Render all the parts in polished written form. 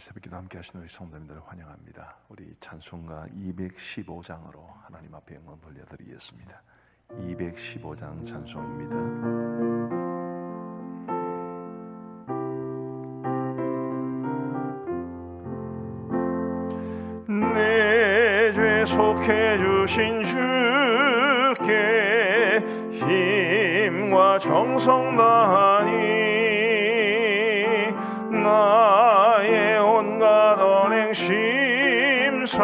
새벽기도 함께 하시는 우리 성도님들을 환영합니다. 우리 찬송가 215장으로 하나님 앞에 영광 돌려드리겠습니다. 215장 찬송입니다. 내 죄 속해 주신 주께 힘과 정성 다하니 나의 온갖 언행 심사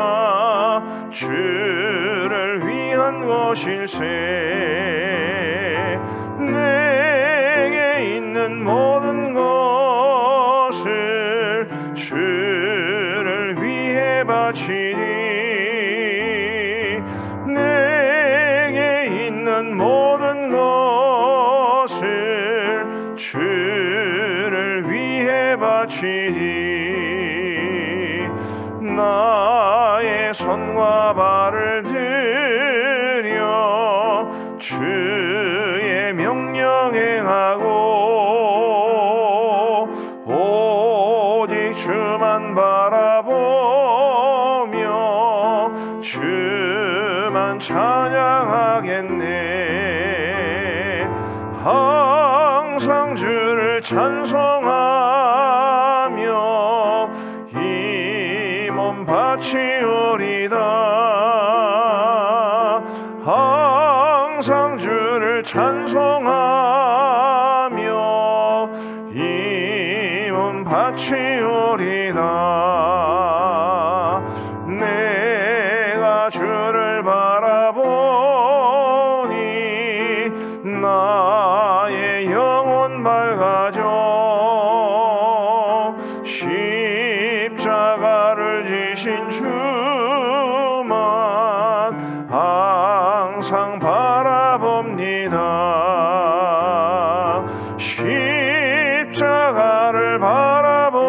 주를 위한 것일세. 내게 있는 모든 것을 주를 위해 바치리. 내게 있는 모든 것을 주를 위해 바치리. 나의 손과 발을 들여 주의 명령 행하고 오직 주만 바라보며 주만 찬양하겠네. 항상 주를 찬송하며 이 몸 바치오리다. 항상 주를 찬송하며 이 몸 바치오리다. 내가 주를 바라보니 나의 영혼 밝아져. 십자가를 지신 주만 항상 바라봅니다. 십자가를 바라보며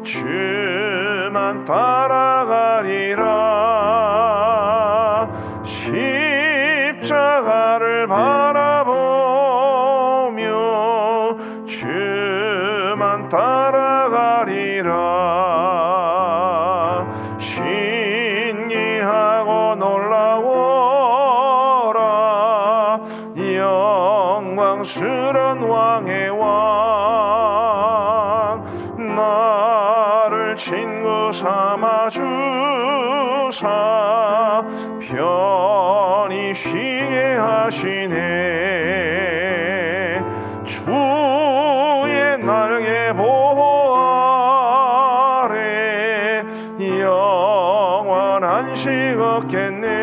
주만 따라가리라. 십자가를 바라보며 주만 따라가리라. 신기하고 놀라워라. 영광스런 왕의 왕. 나를 친구 삼아 주사 편히 쉬게 하시네. 주의 날개 보호 아래 영원한 식 얻겠네.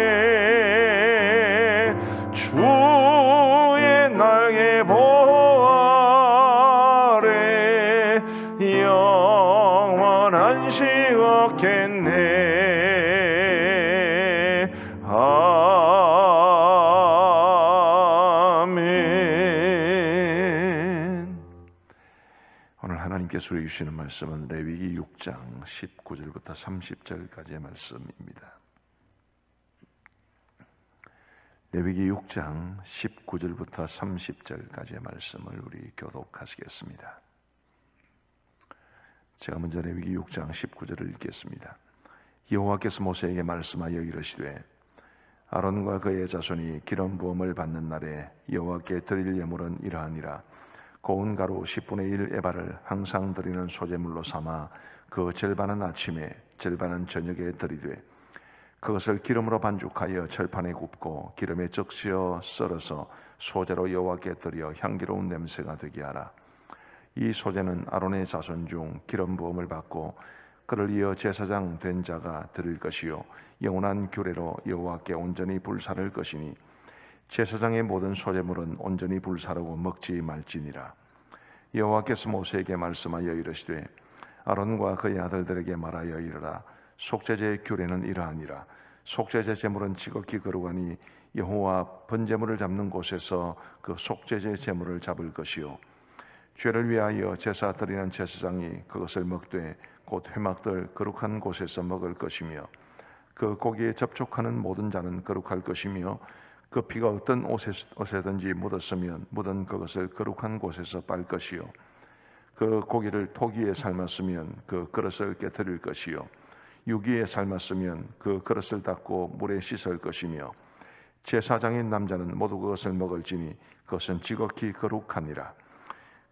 주의 날개 보호 아래 영원한 식 얻겠네. 아멘. 오늘 하나님께서 우리에게 주시는 말씀은 레위기 6장 19절부터 30절까지의 말씀입니다. 레위기 6장 19절부터 30절까지의 말씀을 우리 교독하시겠습니다. 제가 먼저 레위기 6장 19절을 읽겠습니다. 여호와께서 모세에게 말씀하여 이르시되 아론과 그의 자손이 기름 부음을 받는 날에 여호와께 드릴 예물은 이러하니라. 고운 가루 10분의 1 에바를 항상 드리는 소제물로 삼아 그 절반은 아침에 절반은 저녁에 드리되 그것을 기름으로 반죽하여 철판에 굽고 기름에 적시어 썰어서 소제로 여호와께 드려 향기로운 냄새가 되게 하라. 이 소제는 아론의 자손 중 기름 부음을 받고 그를 이어 제사장 된 자가 드릴 것이요 영원한 규례로 여호와께 온전히 불사를 것이니 제사장의 모든 소제물은 온전히 불사르고 먹지 말지니라. 여호와께서 모세에게 말씀하여 이르시되 아론과 그의 아들들에게 말하여 이르라. 속죄제의 규례는 이러하니라. 속죄제 제물은 지극히 거룩하니 여호와 번제물을 잡는 곳에서 그 속죄제 제물을 잡을 것이요 죄를 위하여 제사 드리는 제사장이 그것을 먹되 곧 회막들 거룩한 곳에서 먹을 것이며 그 고기에 접촉하는 모든 자는 거룩할 것이며 그 피가 어떤 옷에든지 묻었으면 묻은 그것을 거룩한 곳에서 빨 것이요 그 고기를 토기에 삶았으면 그 그릇을 깨뜨릴 것이요 유기에 삶았으면 그 그릇을 닦고 물에 씻을 것이며 제사장인 남자는 모두 그것을 먹을지니 그것은 지극히 거룩하니라.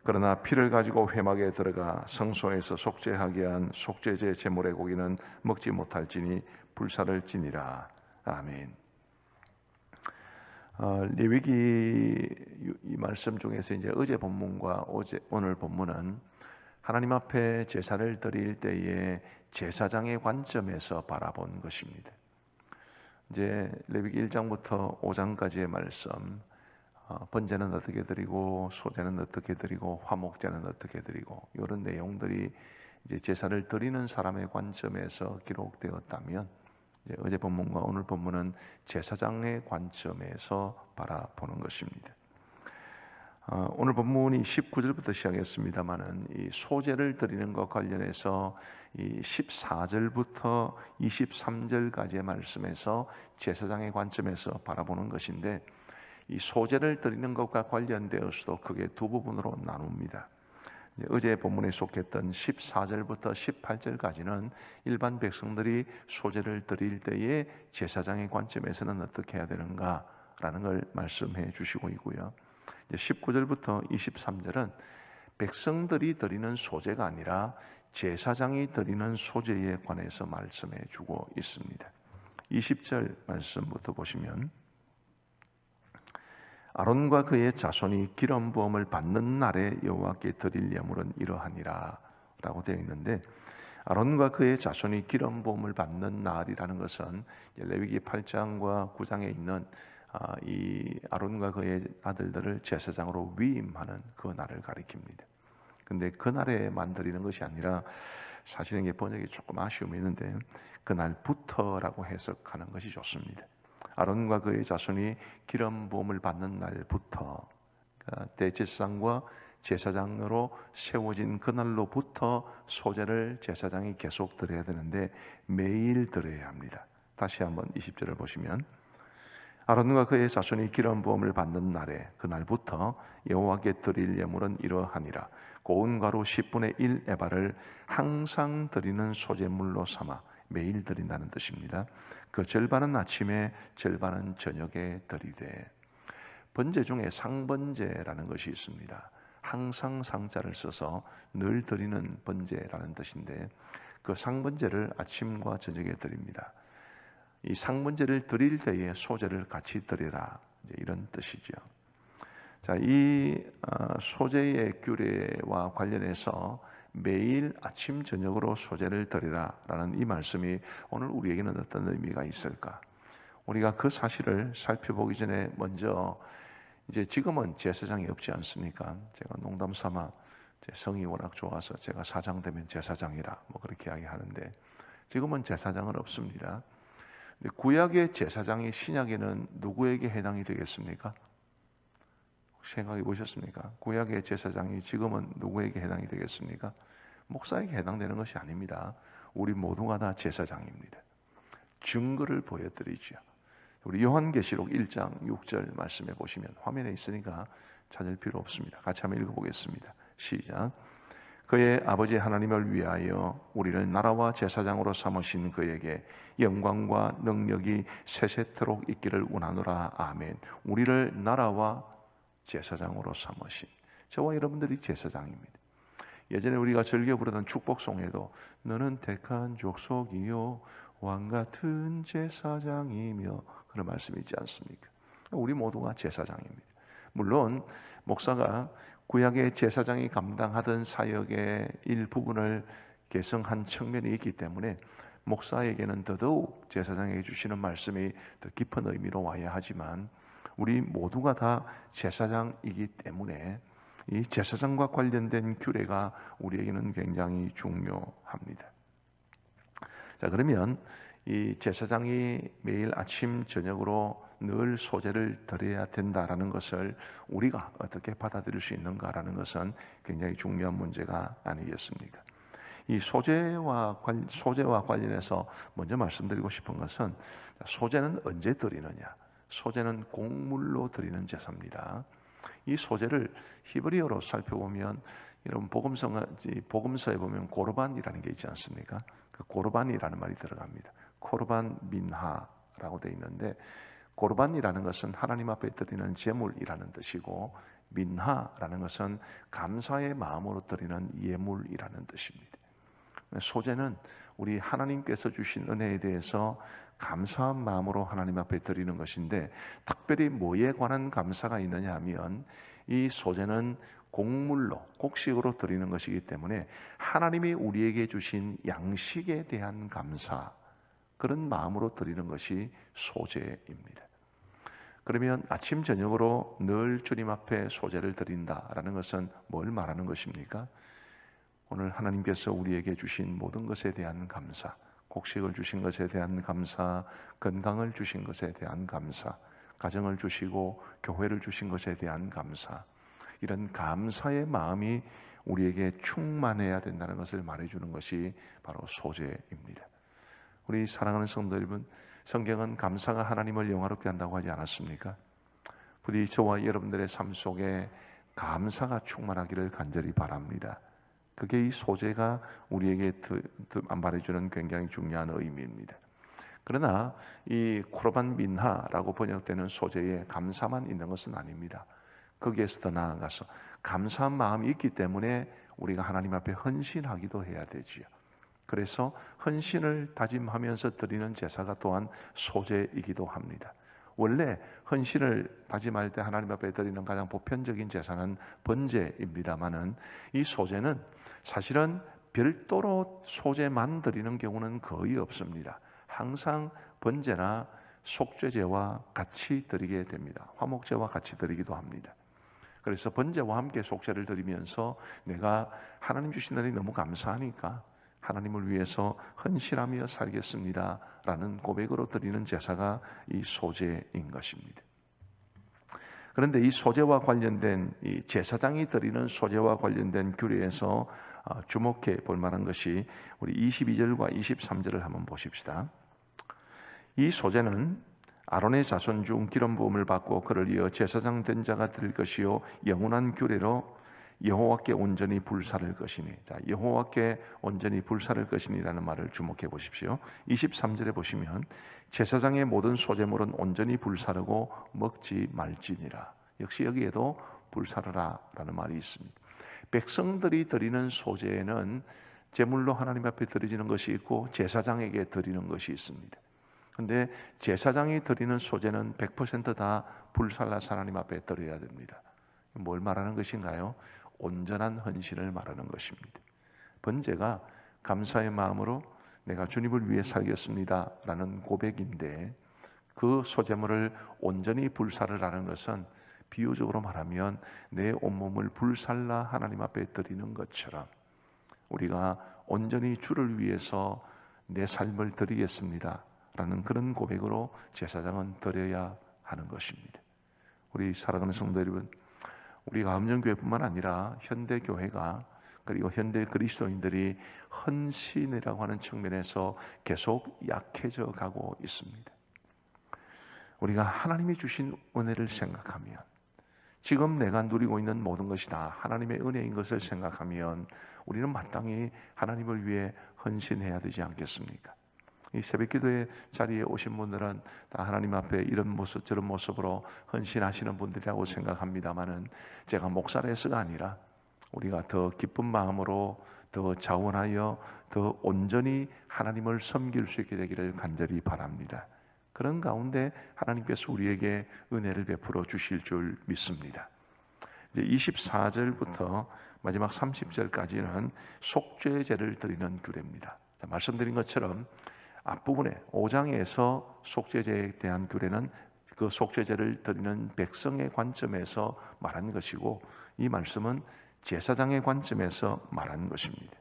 그러나 피를 가지고 회막에 들어가 성소에서 속죄하게 한 속죄제 제물의 고기는 먹지 못할지니 불사를 지니라. 아멘. 레위기 이 말씀 중에서 이제 어제 본문과 오늘 본문은 하나님 앞에 제사를 드릴 때에 제사장의 관점에서 바라본 것입니다. 이제 레위기 1장부터 5장까지의 말씀, 번제는 어떻게 드리고 소제는 어떻게 드리고 화목제는 어떻게 드리고 이런 내용들이 이제 제사를 드리는 사람의 관점에서 기록되었다면, 이제 어제 본문과 오늘 본문은 제사장의 관점에서 바라보는 것입니다. 오늘 본문이 19절부터 시작했습니다만은 이 소제를 드리는 것 관련해서 이 14절부터 23절까지의 말씀에서 제사장의 관점에서 바라보는 것인데, 이 소제를 드리는 것과 관련되어서도 크게 두 부분으로 나눕니다. 어제 본문에 속했던 14절부터 18절까지는 일반 백성들이 소제를 드릴 때에 제사장의 관점에서는 어떻게 해야 되는가라는 걸 말씀해 주시고 있고요. 19절부터 23절은 백성들이 드리는 소제가 아니라 제사장이 드리는 소제에 관해서 말씀해 주고 있습니다. 20절 말씀부터 보시면 아론과 그의 자손이 기름 부음을 받는 날에 여호와께 드릴 예물은 이러하니라 라고 되어 있는데, 아론과 그의 자손이 기름 부음을 받는 날이라는 것은 레위기 8장과 9장에 있는 이 아론과 그의 아들들을 제사장으로 위임하는 그 날을 가리킵니다. 근데 그 날에 만드리는 것이 아니라, 사실은 이게 번역이 조금 아쉬움이 있는데 그날부터라고 해석하는 것이 좋습니다. 아론과 그의 자손이 기름 부음을 받는 날부터, 그러니까 대제사장과 제사장으로 세워진 그날로부터 소제를 제사장이 계속 드려야 되는데 매일 드려야 합니다. 다시 한번 20절을 보시면 아론과 그의 자손이 기름 부음을 받는 날에 그날부터 여호와께 드릴 예물은 이러하니라. 고운 가루 10분의 1 에바를 항상 드리는 소제물로 삼아 매일 드린다는 뜻입니다. 그 절반은 아침에 절반은 저녁에 드리되, 번제 중에 상번제라는 것이 있습니다. 항상 상자를 써서 늘 드리는 번제라는 뜻인데, 그 상번제를 아침과 저녁에 드립니다. 이 상번제를 드릴 때에 소제를 같이 드리라, 이런 뜻이죠. 자, 이 소제의 규례와 관련해서 매일 아침 저녁으로 소제를 드리라라는 이 말씀이 오늘 우리에게는 어떤 의미가 있을까? 우리가 그 사실을 살펴보기 전에 먼저, 이제 지금은 제사장이 없지 않습니까? 제가 농담 삼아 제 성이 워낙 좋아서 제가 사장 되면 제사장이라 뭐 그렇게 이야기하는데, 지금은 제사장은 없습니다. 근데 구약의 제사장이 신약에는 누구에게 해당이 되겠습니까? 생각해 보셨습니까? 구약의 제사장이 지금은 누구에게 해당이 되겠습니까? 목사에게 해당되는 것이 아닙니다. 우리 모두가 다 제사장입니다. 증거를 보여드리죠. 우리 요한계시록 1장 6절 말씀해 보시면, 화면에 있으니까 찾을 필요 없습니다. 같이 한번 읽어보겠습니다. 시작. 그의 아버지 하나님을 위하여 우리를 나라와 제사장으로 삼으신 그에게 영광과 능력이 세세토록 있기를 원하노라. 아멘. 우리를 나라와 제사장으로 삼으신, 저와 여러분들이 제사장입니다. 예전에 우리가 즐겨 부르던 축복송에도 너는 택한 족속이요 왕같은 제사장이며, 그런 말씀이 있지 않습니까? 우리 모두가 제사장입니다. 물론 목사가 구약의 제사장이 감당하던 사역의 일부분을 계승한 측면이 있기 때문에 목사에게는 더더욱 제사장에게 주시는 말씀이 더 깊은 의미로 와야 하지만, 우리 모두가 다 제사장이기 때문에 이 제사장과 관련된 규례가 우리에게는 굉장히 중요합니다. 자, 그러면 이 제사장이 매일 아침 저녁으로 늘 소제를 드려야 된다라는 것을 우리가 어떻게 받아들일 수 있는가라는 것은 굉장히 중요한 문제가 아니겠습니까? 이 소제와 관련해서 먼저 말씀드리고 싶은 것은, 소제는 언제 드리느냐? 소제는 곡물로 드리는 제사입니다. 이 소제를 히브리어로 살펴보면 여러분 복음서에 보면 고르반이라는 게 있지 않습니까? 그 고르반이라는 말이 들어갑니다. 코르반 민하라고 되어 있는데, 고르반이라는 것은 하나님 앞에 드리는 제물이라는 뜻이고, 민하라는 것은 감사의 마음으로 드리는 예물이라는 뜻입니다. 소제는 우리 하나님께서 주신 은혜에 대해서 감사한 마음으로 하나님 앞에 드리는 것인데, 특별히 뭐에 관한 감사가 있느냐 하면, 이 소제는 곡물로, 곡식으로 드리는 것이기 때문에 하나님이 우리에게 주신 양식에 대한 감사, 그런 마음으로 드리는 것이 소제입니다. 그러면 아침 저녁으로 늘 주님 앞에 소제를 드린다라는 것은 뭘 말하는 것입니까? 오늘 하나님께서 우리에게 주신 모든 것에 대한 감사, 곡식을 주신 것에 대한 감사, 건강을 주신 것에 대한 감사, 가정을 주시고 교회를 주신 것에 대한 감사, 이런 감사의 마음이 우리에게 충만해야 된다는 것을 말해주는 것이 바로 소제입니다. 우리 사랑하는 성도 여러분, 성경은 감사가 하나님을 영화롭게 한다고 하지 않았습니까? 부디 저와 여러분들의 삶 속에 감사가 충만하기를 간절히 바랍니다. 그게 이 소제가 우리에게 말해주는 굉장히 중요한 의미입니다. 그러나 이 코르반 민하라고 번역되는 소제에 감사만 있는 것은 아닙니다. 거기에서 더 나아가서 감사한 마음이 있기 때문에 우리가 하나님 앞에 헌신하기도 해야 되지요. 그래서 헌신을 다짐하면서 드리는 제사가 또한 소제이기도 합니다. 원래 헌신을 다짐할 때 하나님 앞에 드리는 가장 보편적인 제사는 번제입니다마는, 이 소제는 사실은 별도로 소제만 드리는 경우는 거의 없습니다. 항상 번제나 속죄제와 같이 드리게 됩니다. 화목제와 같이 드리기도 합니다. 그래서 번제와 함께 속죄를 드리면서 내가 하나님 주신 은혜 너무 감사하니까 하나님을 위해서 헌신하며 살겠습니다 라는 고백으로 드리는 제사가 이 소제인 것입니다. 그런데 이 소제와 관련된, 이 제사장이 드리는 소제와 관련된 규례에서 주목해 볼 만한 것이 우리 22절과 23절을 한번 보십시다. 이 소제는 아론의 자손 중 기름 부음을 받고 그를 이어 제사장 된 자가 될 것이요 영원한 규례로 여호와께 온전히 불사를 것이니. 자, 여호와께 온전히 불사를 것이니라는 말을 주목해 보십시오. 23절에 보시면 제사장의 모든 소제물은 온전히 불사르고 먹지 말지니라. 역시 여기에도 불사르라라는 말이 있습니다. 백성들이 드리는 소제에는 제물로 하나님 앞에 드리는 것이 있고 제사장에게 드리는 것이 있습니다. 그런데 제사장이 드리는 소제는 100% 다 불살라서 하나님 앞에 드려야 됩니다. 뭘 말하는 것인가요? 온전한 헌신을 말하는 것입니다. 번제가 감사의 마음으로 내가 주님을 위해 살겠습니다 라는 고백인데, 그 소제물을 온전히 불살르라는 것은 비유적으로 말하면 내 온몸을 불살라 하나님 앞에 드리는 것처럼 우리가 온전히 주를 위해서 내 삶을 드리겠습니다 라는 그런 고백으로 제사장은 드려야 하는 것입니다. 우리 사랑하는 성도 여러분, 우리가 함정교회뿐만 아니라 현대교회가, 그리고 현대 그리스도인들이 헌신이라고 하는 측면에서 계속 약해져 가고 있습니다. 우리가 하나님이 주신 은혜를 생각하면, 지금 내가 누리고 있는 모든 것이 다 하나님의 은혜인 것을 생각하면 우리는 마땅히 하나님을 위해 헌신해야 되지 않겠습니까? 이 새벽기도의 자리에 오신 분들은 다 하나님 앞에 이런 모습 저런 모습으로 헌신하시는 분들이라고 생각합니다마는, 제가 목사라서가 아니라 우리가 더 기쁜 마음으로 더 자원하여 더 온전히 하나님을 섬길 수 있게 되기를 간절히 바랍니다. 그런 가운데 하나님께서 우리에게 은혜를 베풀어 주실 줄 믿습니다. 이제 24절부터 마지막 30절까지는 속죄제를 드리는 규례입니다. 자, 말씀드린 것처럼 앞부분에 5장에서 속죄제에 대한 규례는 그 속죄제를 드리는 백성의 관점에서 말한 것이고, 이 말씀은 제사장의 관점에서 말한 것입니다.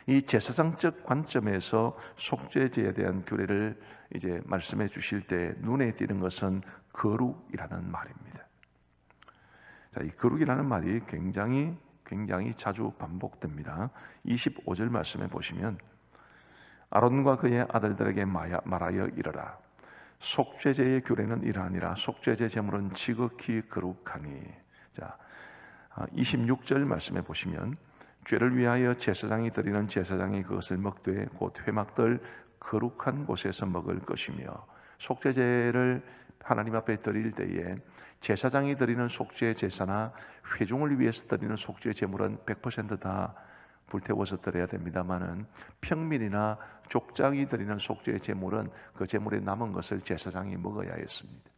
이 제사장적 관점에서 속죄제에 대한 규례를 이제 말씀해 주실 때 눈에 띄는 것은 거룩이라는 말입니다. 자, 이 거룩이라는 말이 굉장히 자주 반복됩니다. 25절 말씀에 보시면 아론과 그의 아들들에게 말하여 이르라. 속죄제의 규례는 이러하니라. 속죄제 제물은 지극히 거룩하니. 자, 26절 말씀에 보시면 죄를 위하여 제사장이 드리는 제사장이 그것을 먹되 곧 회막들 거룩한 곳에서 먹을 것이며, 속죄제를 하나님 앞에 드릴 때에 제사장이 드리는 속죄 제사나 회중을 위해서 드리는 속죄 제물은 100% 불태워서 드려야 됩니다만은, 평민이나 족장이 드리는 속죄 제물은 그 제물에 남은 것을 제사장이 먹어야 했습니다.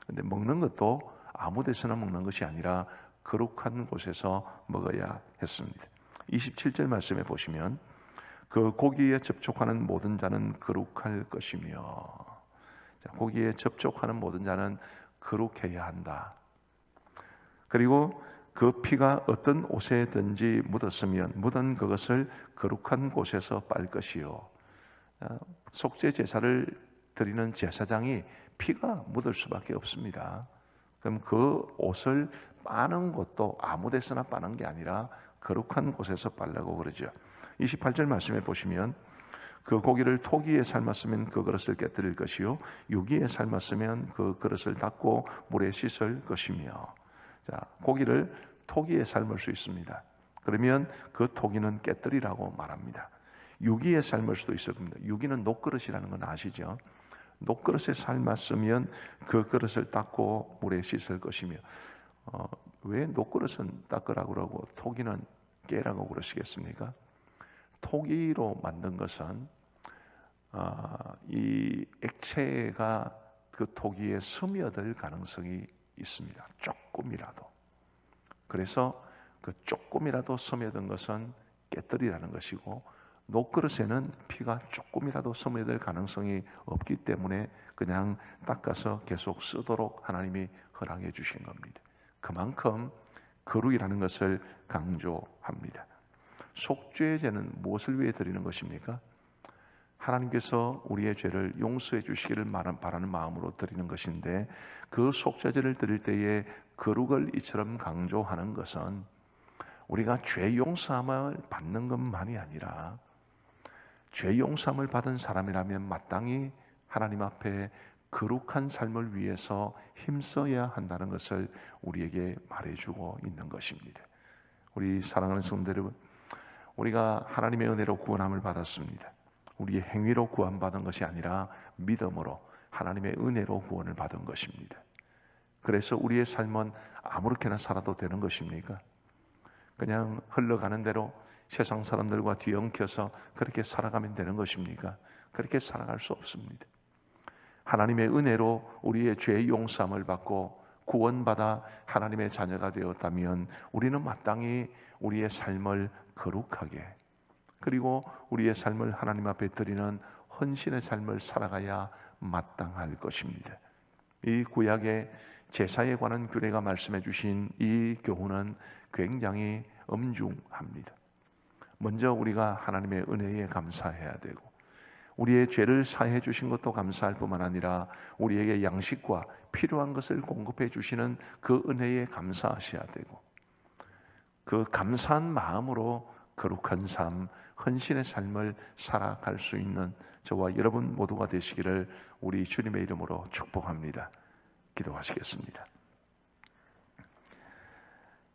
그런데 먹는 것도 아무 데서나 먹는 것이 아니라 거룩한 곳에서 먹어야 했습니다. 27절 말씀에 보시면 그 고기에 접촉하는 모든 자는 거룩할 것이며, 고기에 접촉하는 모든 자는 거룩해야 한다. 그리고 그 피가 어떤 옷에든지 묻었으면 묻은 그것을 거룩한 곳에서 빨 것이요. 속죄 제사를 드리는 제사장이 피가 묻을 수밖에 없습니다. 그럼 그 옷을 빠는 것도 아무 데서나 빠는 게 아니라 거룩한 곳에서 빨라고 그러죠. 28절 말씀에 보시면 그 고기를 토기에 삶았으면 그 그릇을 깨뜨릴 것이요, 유기에 삶았으면 그 그릇을 닦고 물에 씻을 것이며. 자, 고기를 토기에 삶을 수 있습니다. 그러면 그 토기는 깨뜨리라고 말합니다. 유기에 삶을 수도 있을 겁니다. 유기는 녹그릇이라는 건 아시죠? 녹그릇에 삶았으면 그 그릇을 닦고 물에 씻을 것이며. 왜 녹그릇은 닦으라고 그러고 토기는 깨라고 그러시겠습니까? 토기로 만든 것은 이 액체가 그 토기에 스며들 가능성이 있습니다. 조금이라도. 그래서 그 조금이라도 스며든 것은 깨뜨리라는 것이고, 녹그릇에는 피가 조금이라도 스며들 가능성이 없기 때문에 그냥 닦아서 계속 쓰도록 하나님이 허락해 주신 겁니다. 그만큼 거룩이라는 것을 강조합니다. 속죄제는 무엇을 위해 드리는 것입니까? 하나님께서 우리의 죄를 용서해 주시기를 바라는 마음으로 드리는 것인데, 그 속죄제를 드릴 때에 거룩을 이처럼 강조하는 것은 우리가 죄 용서함을 받는 것만이 아니라, 죄 용서함을 받은 사람이라면 마땅히 하나님 앞에 거룩한 삶을 위해서 힘써야 한다는 것을 우리에게 말해주고 있는 것입니다. 우리 사랑하는 성도 여러분, 우리가 하나님의 은혜로 구원함을 받았습니다. 우리의 행위로 구원받은 것이 아니라 믿음으로 하나님의 은혜로 구원을 받은 것입니다. 그래서 우리의 삶은 아무렇게나 살아도 되는 것입니까? 그냥 흘러가는 대로 세상 사람들과 뒤엉켜서 그렇게 살아가면 되는 것입니까? 그렇게 살아갈 수 없습니다. 하나님의 은혜로 우리의 죄 용서함을 받고 구원받아 하나님의 자녀가 되었다면 우리는 마땅히 우리의 삶을 거룩하게, 그리고 우리의 삶을 하나님 앞에 드리는 헌신의 삶을 살아가야 마땅할 것입니다. 이 구약의 제사에 관한 규례가 말씀해 주신 이 교훈은 굉장히 엄중합니다. 먼저 우리가 하나님의 은혜에 감사해야 되고, 우리의 죄를 사해 주신 것도 감사할 뿐만 아니라 우리에게 양식과 필요한 것을 공급해 주시는 그 은혜에 감사하셔야 되고, 그 감사한 마음으로 거룩한 삶, 헌신의 삶을 살아갈 수 있는 저와 여러분 모두가 되시기를 우리 주님의 이름으로 축복합니다. 기도하시겠습니다.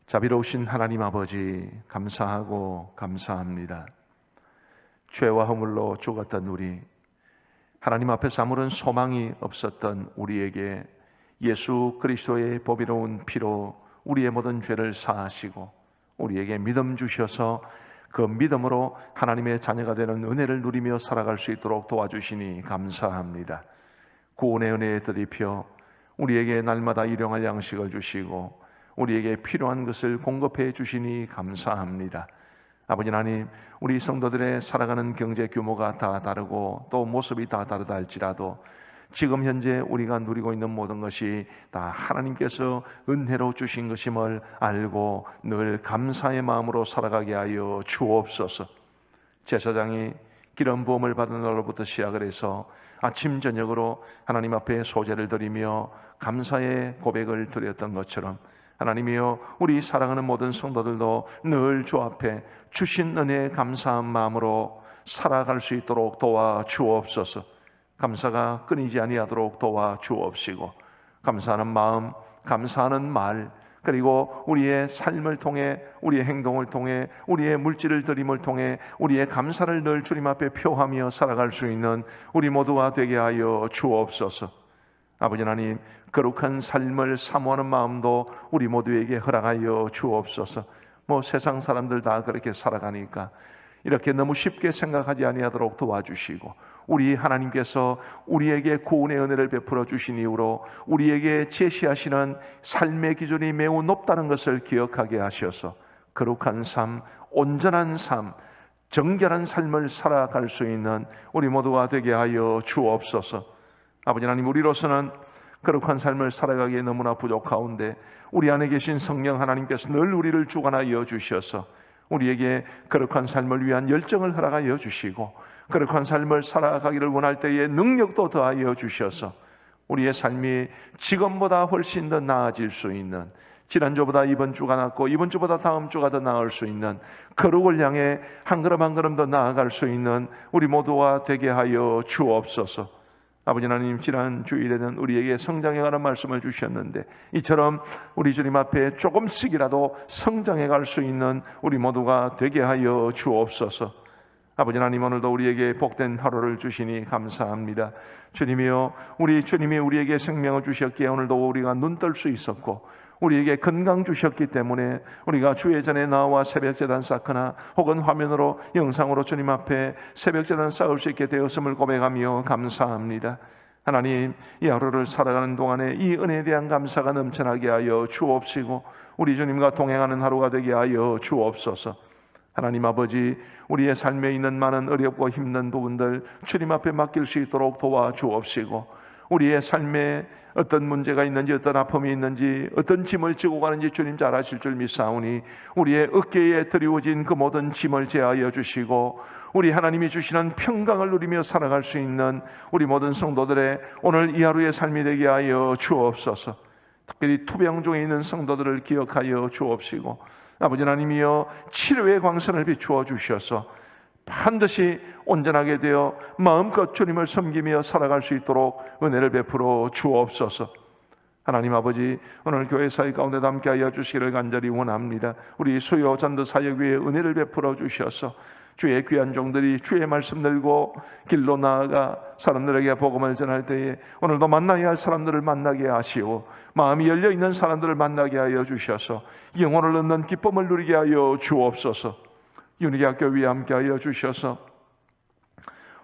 자비로우신 하나님 아버지, 감사하고 감사합니다. 죄와 허물로 죽었던 우리, 하나님 앞에서 아무런 소망이 없었던 우리에게 예수 그리스도의 보배로운 피로 우리의 모든 죄를 사하시고 우리에게 믿음 주셔서 그 믿음으로 하나님의 자녀가 되는 은혜를 누리며 살아갈 수 있도록 도와주시니 감사합니다. 구원의 은혜에 드립혀 우리에게 날마다 일용할 양식을 주시고 우리에게 필요한 것을 공급해 주시니 감사합니다. 아버지 하나님, 우리 성도들의 살아가는 경제 규모가 다 다르고 또 모습이 다 다르다 할지라도 지금 현재 우리가 누리고 있는 모든 것이 다 하나님께서 은혜로 주신 것임을 알고 늘 감사의 마음으로 살아가게 하여 주옵소서. 제사장이 기름 부음을 받은 날로부터 시작을 해서 아침 저녁으로 하나님 앞에 소제를 드리며 감사의 고백을 드렸던 것처럼, 하나님이여, 우리 사랑하는 모든 성도들도 늘 주 앞에 주신 은혜에 감사한 마음으로 살아갈 수 있도록 도와주옵소서. 감사가 끊이지 아니하도록 도와주옵시고, 감사하는 마음, 감사하는 말, 그리고 우리의 삶을 통해, 우리의 행동을 통해, 우리의 물질을 드림을 통해 우리의 감사를 늘 주님 앞에 표하며 살아갈 수 있는 우리 모두가 되게 하여 주옵소서. 아버지 하나님, 거룩한 삶을 사모하는 마음도 우리 모두에게 허락하여 주옵소서. 세상 사람들 다 그렇게 살아가니까 이렇게 너무 쉽게 생각하지 아니하도록 도와주시고, 우리 하나님께서 우리에게 구원의 은혜를 베풀어 주신 이후로 우리에게 제시하시는 삶의 기준이 매우 높다는 것을 기억하게 하셔서 거룩한 삶, 온전한 삶, 정결한 삶을 살아갈 수 있는 우리 모두가 되게 하여 주옵소서. 아버지 하나님, 우리로서는 거룩한 삶을 살아가기에 너무나 부족하온데 우리 안에 계신 성령 하나님께서 늘 우리를 주관하여 주셔서 우리에게 거룩한 삶을 위한 열정을 허락하여 주시고, 거룩한 삶을 살아가기를 원할 때에 능력도 더하여 주셔서 우리의 삶이 지금보다 훨씬 더 나아질 수 있는, 지난주보다 이번 주가 낫고 이번 주보다 다음 주가 더 나을 수 있는, 거룩을 향해 한 걸음 한 걸음 더 나아갈 수 있는 우리 모두가 되게 하여 주옵소서. 아버지 하나님, 지난 주일에는 우리에게 성장해가는 말씀을 주셨는데 이처럼 우리 주님 앞에 조금씩이라도 성장해갈 수 있는 우리 모두가 되게 하여 주옵소서. 아버지 하나님, 오늘도 우리에게 복된 하루를 주시니 감사합니다. 주님이여, 우리 주님이 우리에게 생명을 주셨기에 오늘도 우리가 눈 뜰 수 있었고, 우리에게 건강 주셨기 때문에 우리가 주의 전에 나와 새벽제단 쌓거나 혹은 화면으로 영상으로 주님 앞에 새벽제단 쌓을 수 있게 되었음을 고백하며 감사합니다. 하나님, 이 하루를 살아가는 동안에 이 은혜에 대한 감사가 넘쳐나게 하여 주옵시고 우리 주님과 동행하는 하루가 되게 하여 주옵소서. 하나님 아버지, 우리의 삶에 있는 많은 어렵고 힘든 부분들 주님 앞에 맡길 수 있도록 도와주옵시고, 우리의 삶에 어떤 문제가 있는지, 어떤 아픔이 있는지, 어떤 짐을 지고 가는지 주님 잘 아실 줄 믿사오니 우리의 어깨에 드리워진 그 모든 짐을 제하여 주시고 우리 하나님이 주시는 평강을 누리며 살아갈 수 있는 우리 모든 성도들의 오늘 이 하루의 삶이 되게 하여 주옵소서. 특별히 투병 중에 있는 성도들을 기억하여 주옵시고, 아버지 하나님이여, 치료의 광선을 비추어 주셔서 반드시 온전하게 되어 마음껏 주님을 섬기며 살아갈 수 있도록 은혜를 베풀어 주옵소서. 하나님 아버지, 오늘 교회 사역 가운데 함께하여 주시기를 간절히 원합니다. 우리 수요 전도 사역 위에 은혜를 베풀어 주셔서 주의 귀한 종들이 주의 말씀 들고 길로 나아가 사람들에게 복음을 전할 때에 오늘도 만나야 할 사람들을 만나게 하시오, 마음이 열려있는 사람들을 만나게 하여 주셔서 영혼을 얻는 기쁨을 누리게 하여 주옵소서. 윤희학교 위에 함께하여 주셔서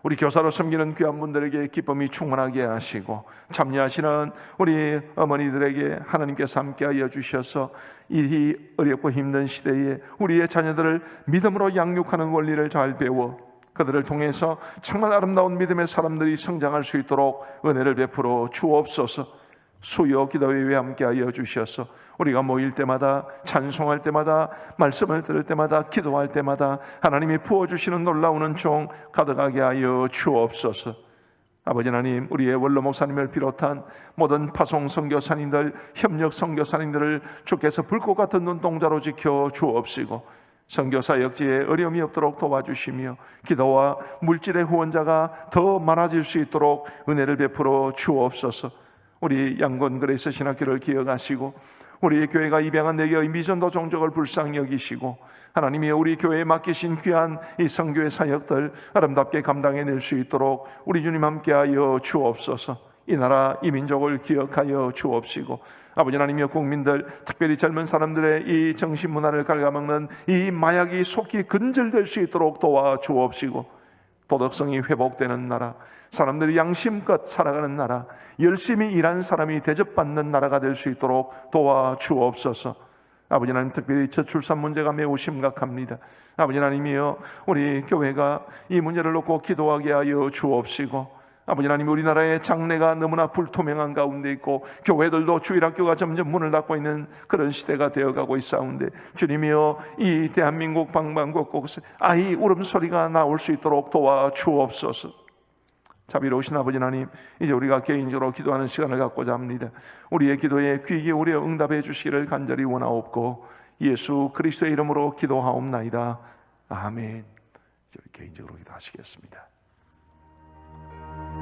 우리 교사로 섬기는 귀한 분들에게 기쁨이 충만하게 하시고, 참여하시는 우리 어머니들에게 하나님께서 함께하여 주셔서 이 어렵고 힘든 시대에 우리의 자녀들을 믿음으로 양육하는 원리를 잘 배워 그들을 통해서 정말 아름다운 믿음의 사람들이 성장할 수 있도록 은혜를 베풀어 주옵소서. 수요 기도회에 함께하여 주셔서 우리가 모일 때마다, 찬송할 때마다, 말씀을 들을 때마다, 기도할 때마다 하나님이 부어주시는 놀라운 은총 가득하게 하여 주옵소서. 아버지 하나님, 우리의 원로 목사님을 비롯한 모든 파송 선교사님들, 협력 선교사님들을 주께서 불꽃 같은 눈동자로 지켜 주옵시고 선교사역지에 어려움이 없도록 도와주시며 기도와 물질의 후원자가 더 많아질 수 있도록 은혜를 베풀어 주옵소서. 우리 양곤 그레이스 신학교를 기억하시고 우리 교회가 입양한 내게의 미전도 종족을 불쌍히 여기시고 하나님이 우리 교회에 맡기신 귀한 이 선교의 사역들 아름답게 감당해낼 수 있도록 우리 주님 함께하여 주옵소서. 이 나라 이 민족을 기억하여 주옵시고 아버지 하나님이여, 국민들 특별히 젊은 사람들의 이 정신문화를 갉아먹는 이 마약이 속히 근절될 수 있도록 도와주옵시고 도덕성이 회복되는 나라, 사람들이 양심껏 살아가는 나라, 열심히 일하는 사람이 대접받는 나라가 될 수 있도록 도와주옵소서. 아버지 하나님, 특별히 저출산 문제가 매우 심각합니다. 아버지 하나님이여, 우리 교회가 이 문제를 놓고 기도하게 하여 주옵시고 아버지 하나님, 우리나라의 장래가 너무나 불투명한 가운데 있고 교회들도 주일학교가 점점 문을 닫고 있는 그런 시대가 되어가고 있사온데 주님이여, 이 대한민국 방방곡곡에 아이 울음소리가 나올 수 있도록 도와주옵소서. 자비로우신 아버지 하나님, 이제 우리가 개인적으로 기도하는 시간을 갖고자 합니다. 우리의 기도에 귀 기울여 응답해 주시기를 간절히 원하옵고 예수 그리스도의 이름으로 기도하옵나이다. 아멘. 이제 우리 개인적으로 기도하시겠습니다.